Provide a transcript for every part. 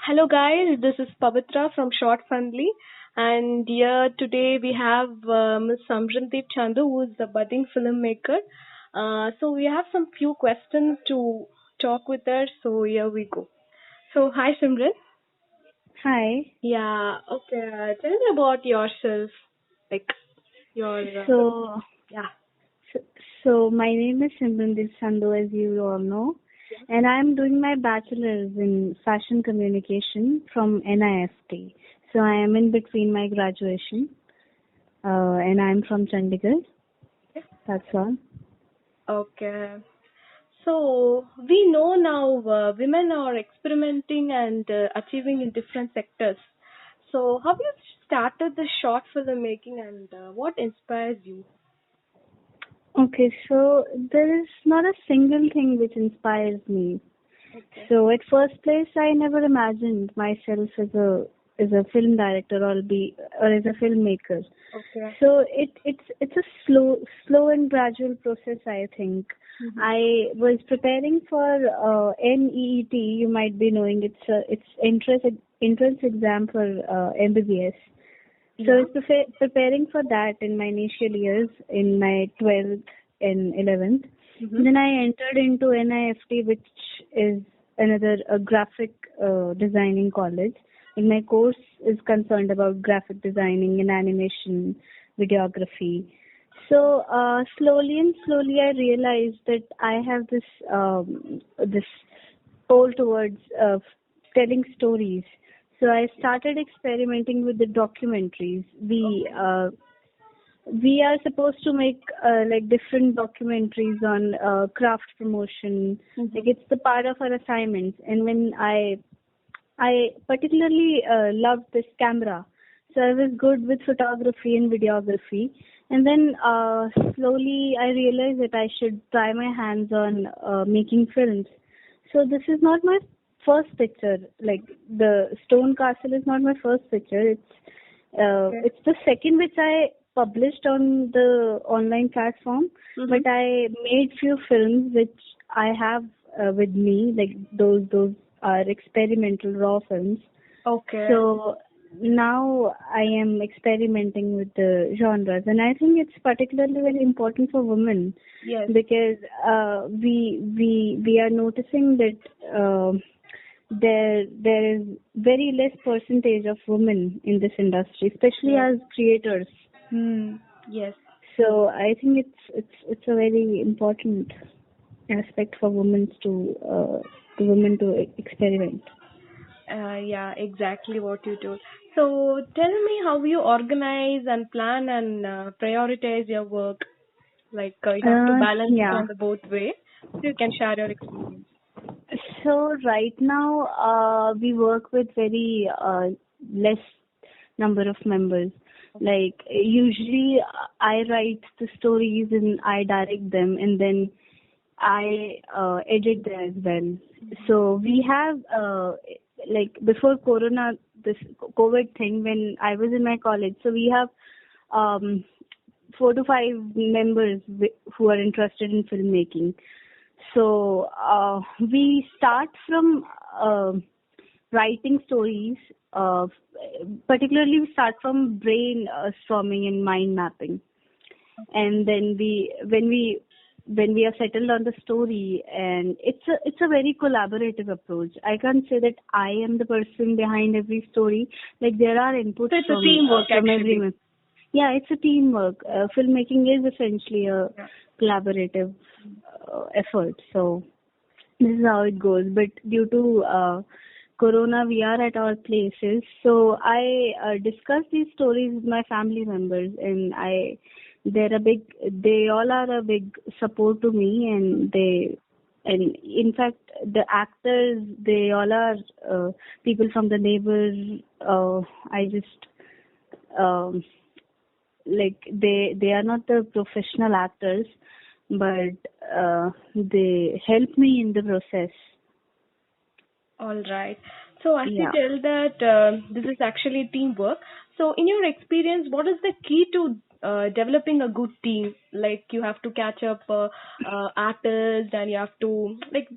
Hello guys, this is Pavithra from Shortfundly, and here today we have Ms. Simrandeep Sandhu, who is a budding filmmaker. So we have some few questions to talk with her. So here we go. So hi Simran. Hi. Yeah. Okay. Tell me about yourself, like your So, yeah. so, so my name is Simrandeep Sandhu, as you all know, and I'm doing my bachelor's in fashion communication from NIFT. So I am in between my graduation, and I'm from Chandigarh. That's all. Okay. So we know now women are experimenting and achieving in different sectors. So how you started the short filmmaking and what inspires you? Okay, so there is not a single thing which inspires me. Okay. So at first place, I never imagined myself as a film director or as a filmmaker. Okay. So it's a slow and gradual process. I think I was preparing for NEET. You might be knowing it's entrance exam for MBBS. So I Yeah. was preparing for that in my initial years in my 12th and 11th. Then I entered into NIFT, which is another a graphic designing college. And my course is concerned about graphic designing and animation, videography. So slowly I realized that I have this pull towards telling stories. So I started experimenting with the documentaries. We are supposed to make like different documentaries on craft promotion. Like it's the part of our assignments. And when I particularly loved this camera, so I was good with photography and videography. And then slowly I realized that I should try my hands on making films. So this is not my first picture. Like the Stone Castle is not my first picture. It's the second which I published on the online platform. But I made few films which I have with me. Like those are experimental raw films. Okay. So now I am experimenting with the genres, and I think it's particularly very important for women. Yes. Because we are noticing that there is very less percentage of women in this industry, especially as creators. Yes. So I think it's a very important aspect for women to experiment. Yeah, exactly what you told. So tell me how you organize and plan and prioritize your work. Like you have to balance it Yeah. on the both way. So you can share your experience. So right now, we work with very less number of members. Like usually, I write the stories and I direct them, and then I edit them as well. So we have like before Corona, this COVID thing, when I was in my college, so we have 4 to 5 members who are interested in filmmaking. So we start from writing stories. Particularly, we start from brainstorming and mind mapping, and then when we are settled on the story, and it's a very collaborative approach. I can't say that I am the person behind every story. Like there are inputs So it's a teamwork from actually. everyone. Yeah, it's a teamwork. Filmmaking is essentially a collaborative effort. So this is how it goes. But due to Corona, we are at our places. So I discuss these stories with my family members, and they all are a big support to me, and in fact, the actors, they all are people from the neighbors. I just um, like they are not the professional actors, but they help me in the process. All right. So as you Yeah. tell that this is actually teamwork. So in your experience, what is the key to developing a good team. Like you have to catch up artists, and you have to like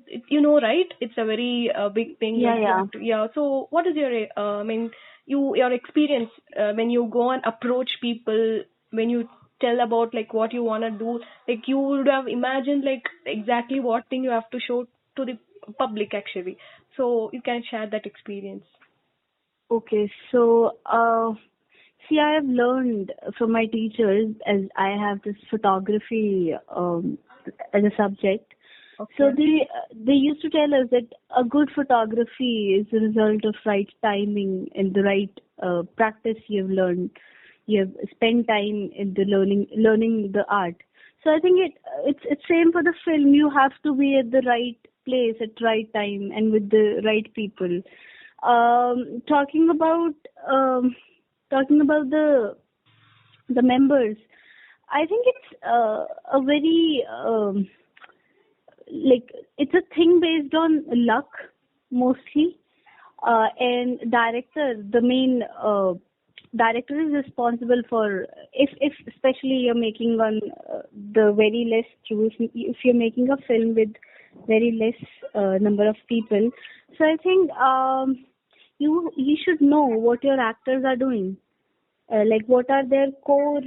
right? It's a very big thing. Yeah, Like you yeah. have to So what is your your experience when you go and approach people, when you tell about like what you want to do, like you would have imagined like exactly what thing you have to show to the public actually. So you can share that experience. Okay, so see, I have learned from my teachers, as I have this photography as a subject. So Okay. they used to tell us that a good photography is the result of right timing and the right practice you've learned. You have spent time in the learning the art. So I think it's same for the film. You have to be at the right place at right time and with the right people. Um, talking about um, talking about the members, I think it's a very like it's a thing based on luck mostly, and the main director is responsible for if especially you're making on the very less through if you're making a film with very less number of people. So I think you should know what your actors are doing, like what are their core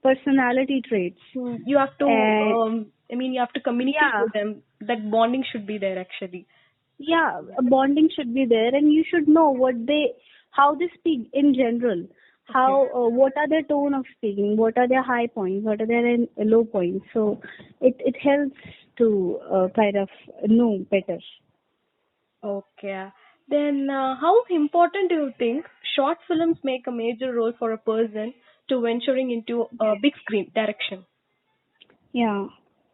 personality traits. You have to And you have to communicate yeah, with them. That bonding should be there actually. yeah, a bonding should be there, and you should know how they speak in general. Okay. What are their tone of speaking? What are their high points? What are their low points? So it helps to kind of know better. Okay. Then, how important do you think short films make a major role for a person to venturing into a big screen direction? Yeah.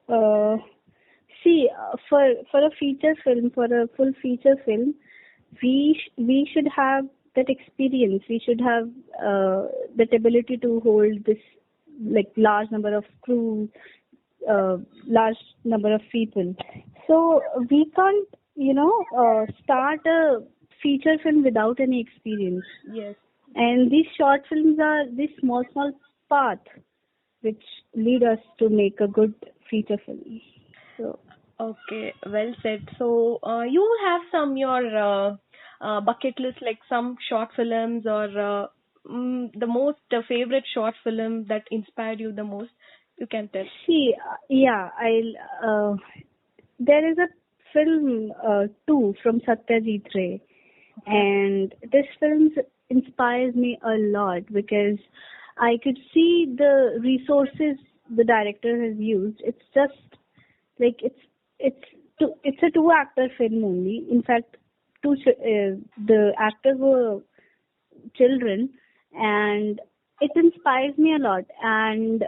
Uh, See, for a feature film, for a full feature film, we should have that experience. We should have that ability to hold this like large number of crew, large number of people. So we can't, start a feature film without any experience. Yes. And these short films are this small path which lead us to make a good feature film. So. Okay, well said. So, you have some your bucket list, like some short films or the most favorite short film that inspired you the most. You can tell. See, yeah, there is a film too from Satyajit Ray, Okay. and this film inspires me a lot because I could see the resources the director has used. It's just like it's it's a two actor film only. In fact, the actors were children, and it inspires me a lot. And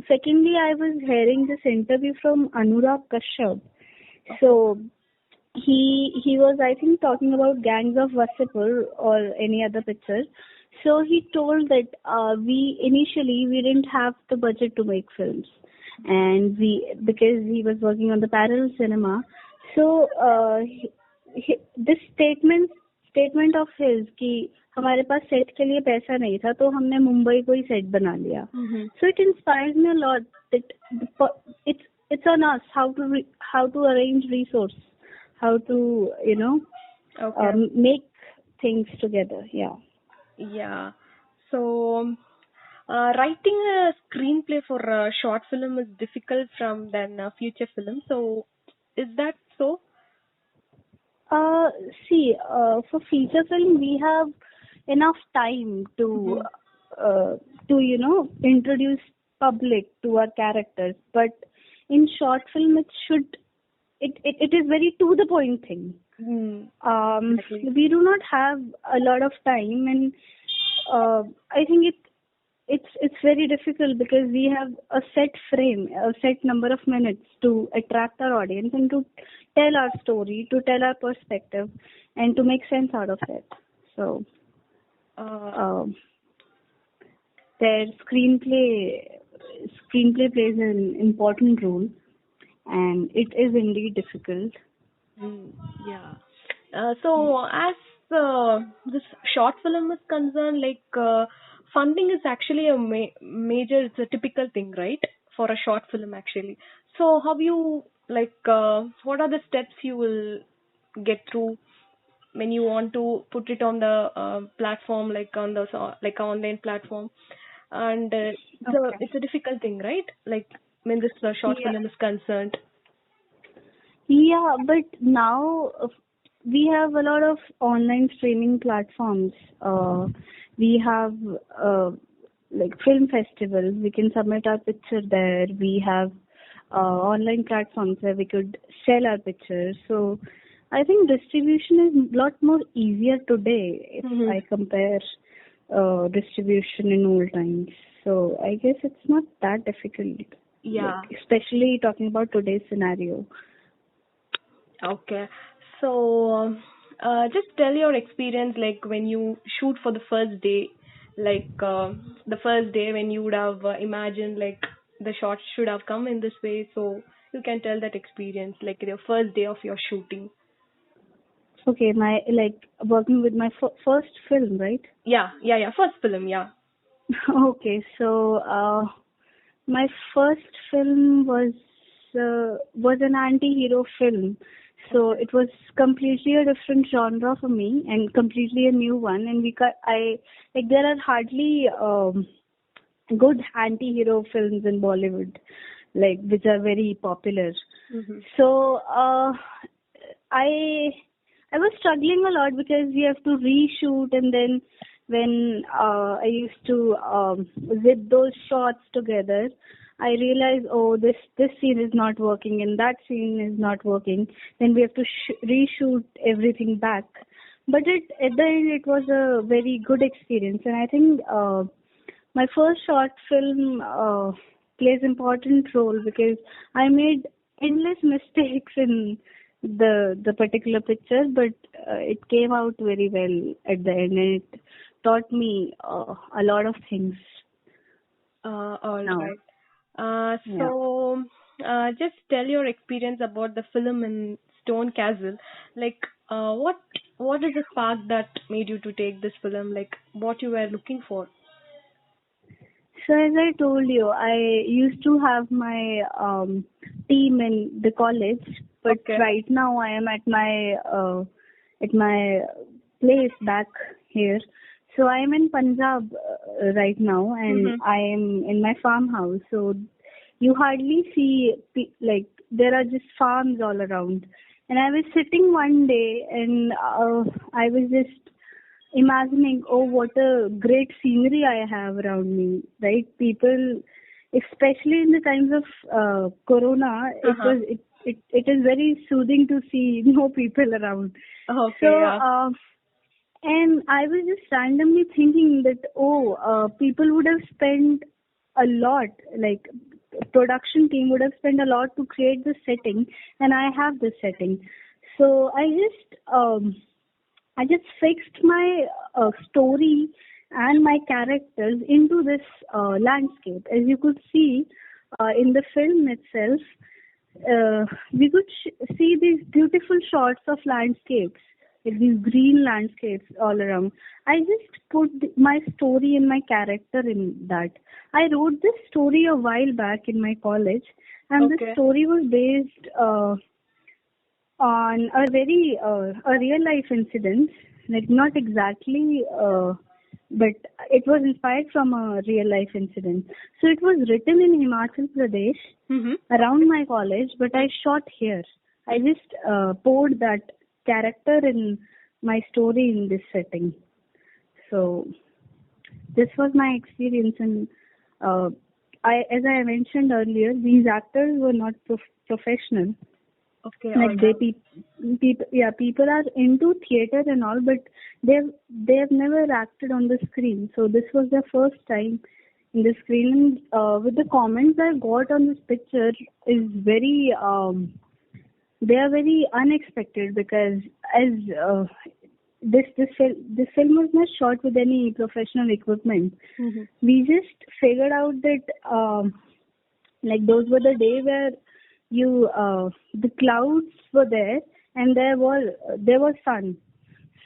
secondly, I was hearing this interview from Anurag Kashyap. So he was, I think, talking about Gangs of Wasseypur or any other picture. So he told that we didn't have the budget to make films, and because he was working on the parallel cinema. So this statement of his कि हमारे पास set के लिए पैसा नहीं था तो हमने मुंबई को ही सेट बना लिया. Mm-hmm. So it inspires me a lot that it's on us how to arrange resource, how to Okay. make things together. Yeah. Yeah. So, writing a screenplay for a short film is difficult from than a feature film. So, is that so? Uh, See, for feature film, we have enough time Mm-hmm. uh, to introduce public to our characters. But in short film, it is very to the point thing. Mm, exactly. We do not have a lot of time, and I think it's very difficult because we have a set frame, a set number of minutes to attract our audience and to tell our story, to tell our perspective, and to make sense out of it. So, Uh, um, their screenplay plays an important role, and it is indeed difficult. mm, yeah. So, as this short film is concerned, like funding is actually a major, it's a typical thing, right? For a short film, actually. So, how you like? What are the steps you will get through when you want to put it on the platform, like on the like online platform? And so Okay. it's a difficult thing, right? Like when this short Yeah. film is concerned. Yeah, but now we have a lot of online streaming platforms. We have like film festivals. We can submit our picture there. We have online platforms where we could sell our pictures. So I think distribution is a lot more easier today if Mm-hmm. I compare distribution in old times. So I guess it's not that difficult, Yeah. like especially talking about today's scenario. Okay. So, just tell your experience, like when you shoot for the first day, like the first day when you would have imagined like the shot should have come in this way. So you can tell that experience, like the first day of your shooting. Okay, my like working with my first film, right? Yeah, yeah, yeah. First film, yeah. Okay, so my first film was an anti-hero film. So Okay. it was completely a different genre for me and completely a new one. And I like there are hardly good anti-hero films in Bollywood, like which are very popular. Mm-hmm. So I I was struggling a lot because you have to reshoot, and then when I used to zip those shots together, I realized, oh, this scene is not working and that scene is not working. Then we have to reshoot everything back. But at the end, it was a very good experience, and I think my first short film plays important role because I made endless mistakes in the particular picture, but it came out very well at the end, and it taught me a lot of things All now. right. Yeah. Just tell your experience about the film in Stone Castle. Like, what is the spark that made you to take this film? Like, what you were looking for? So as I told you, I used to have my team in the college, but Okay. right now I am at my place back here. So I am in Punjab right now, and Mm-hmm. I am in my farmhouse. So you hardly see like there are just farms all around. And I was sitting one day, and I was just imagining, oh, what a great scenery I have around me, right? People, especially in the times of Corona, Uh-huh. it is very soothing to see no people around. Okay, So, yeah. and I was just randomly thinking that, oh, people would have spent a lot, like production team would have spent a lot to create the setting, and I have the setting. So I just fixed my story and my characters into this landscape. As you could see in the film itself, we could see these beautiful shots of landscapes, like these green landscapes all around. I just put my story and my character in that. I wrote this story a while back in my college, and this Okay. story was based on a real life incident, like not exactly, but it was inspired from a real life incident. So it was written in Himachal Pradesh Mm-hmm. around my college, but I shot here. I just poured that character in my story in this setting. So this was my experience, and uh, as I mentioned earlier, these actors were not professional. Okay, all Like they right. people are into theater and all, but they've never acted on the screen. So this was their first time in the screen. And with the comments I got on this picture is very they are very unexpected, because as this film was not shot with any professional equipment. Mm-hmm. We just figured out that like those were the day where the clouds were there, and there was sun.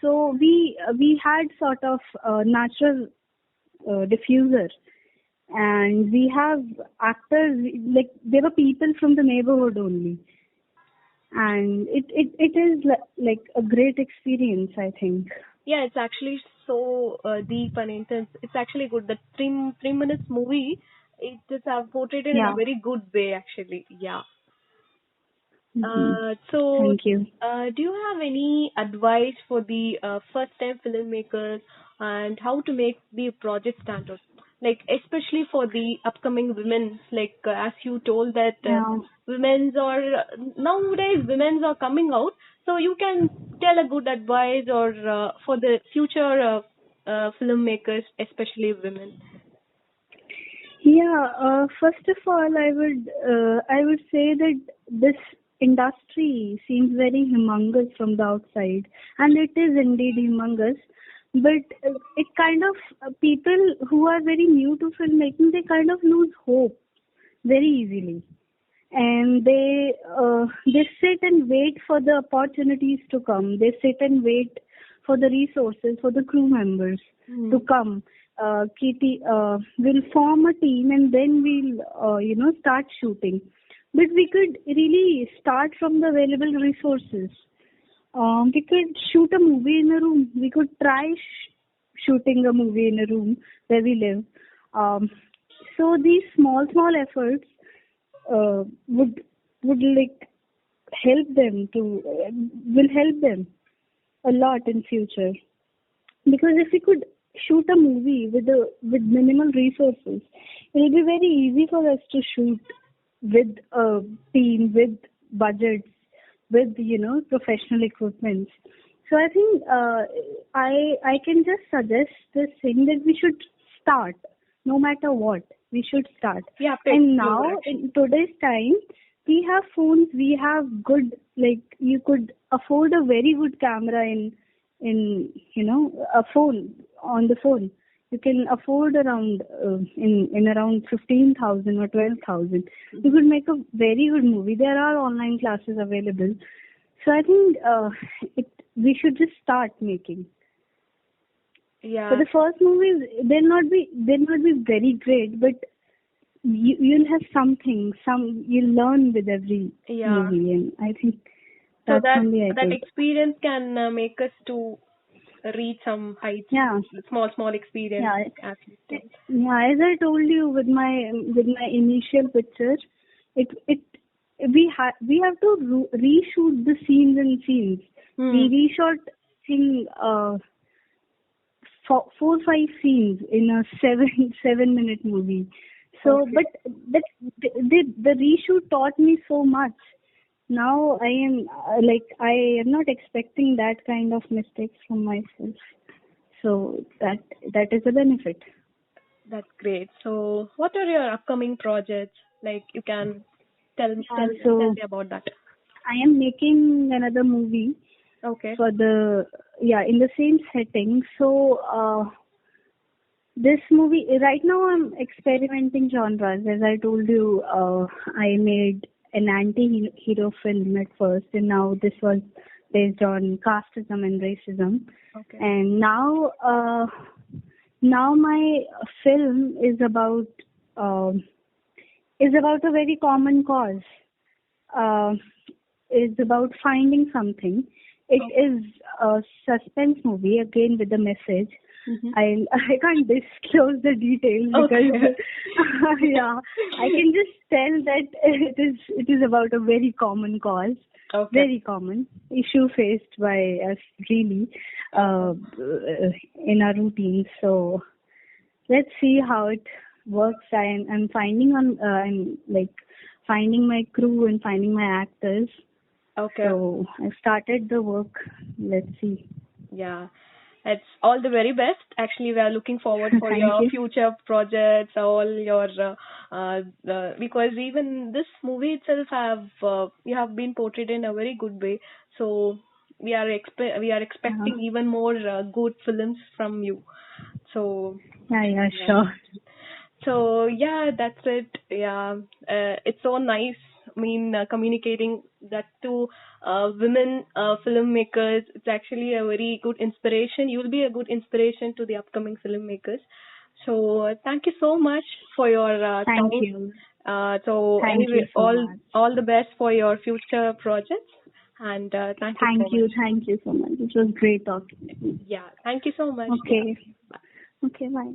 So we had sort of natural diffuser, and we have actors, like there were people from the neighborhood only, and it is like a great experience, I think. Yeah, it's actually so deep and intense. It's actually good. The three minutes movie, it is portrayed in a Yeah. very good way, actually. Yeah. Hmm. So, Thank you. do you have any advice for the first-time filmmakers and how to make the project stand out? Like, especially for the upcoming women, like as you told that Yeah. women's are nowadays women's are coming out, so you can tell a good advice or for the future filmmakers, especially women. Yeah, first of all, I would say that this industry seems very humongous from the outside, and it is indeed humongous. But it kind of people who are very new to filmmaking, they kind of lose hope very easily, and they sit and wait for the opportunities to come. They sit and wait for the resources, for the crew members to come. We'll form a team and then we'll start shooting. But we could really start from the available resources. We could shoot a movie in a room. We could try shooting a movie in a room where we live. So these small efforts would like help them to will help them a lot in future, because if we could shoot a movie with minimal resources, it'll be very easy for us to shoot with a team, with budgets, with professional equipment. So I think I can just suggest this thing that we should start, no matter what. We should start. Yeah, And now in today's time, we have phones. We have good, like you could afford a very good camera in a phone, on the phone. You can afford around in around 15,000 or 12,000. You could make a very good movie. There are online classes available. So I think we should just start making. Yeah. So the first movies, they'll not be very great, but you'll have something. You'll learn with every movie, and I think so that's only I that could. experience can make us to reach some heights. Yeah. Small experience. Yeah. As you told. Yeah, as I told you with my initial picture, we have to reshoot the scenes and scenes. We reshot thing 4-5 scenes in a 7-minute movie. So, but the reshoot taught me so much. Now I am I am not expecting that kind of mistakes from myself. So that is a benefit. That's great. So, what are your upcoming projects? Like, you can tell me about that. I am making another movie. Okay. For in the same setting. So this movie, right now I'm experimenting genres. As I told you, I made an anti-hero film at first, and now this was based on casteism and racism. Okay. And now my film is about a very common cause. Is about finding something. It is a suspense movie, again with a message. I can't disclose the details because I can just tell that it is about a very common cause, very common issue faced by us really in our routine. So let's see how it works. I'm finding finding my crew and finding my actors. Okay. So I started the work. Let's see. Yeah. It's all the very best. Actually, we are looking forward for your future projects, all your because even this movie itself you have been portrayed in a very good way. So we are expecting even more good films from you. So yeah, sure. So yeah, that's it. Yeah, it's so nice. I mean, communicating that to women filmmakers, it's actually a very good inspiration. You will be a good inspiration to the upcoming filmmakers. So thank you so much for your Thank time. you. So Thank anyway, you so much. all the best for your future projects, and thank you so much. Thank you so much. It was great talking. Yeah, thank you so much. Okay. Yeah. Okay, bye.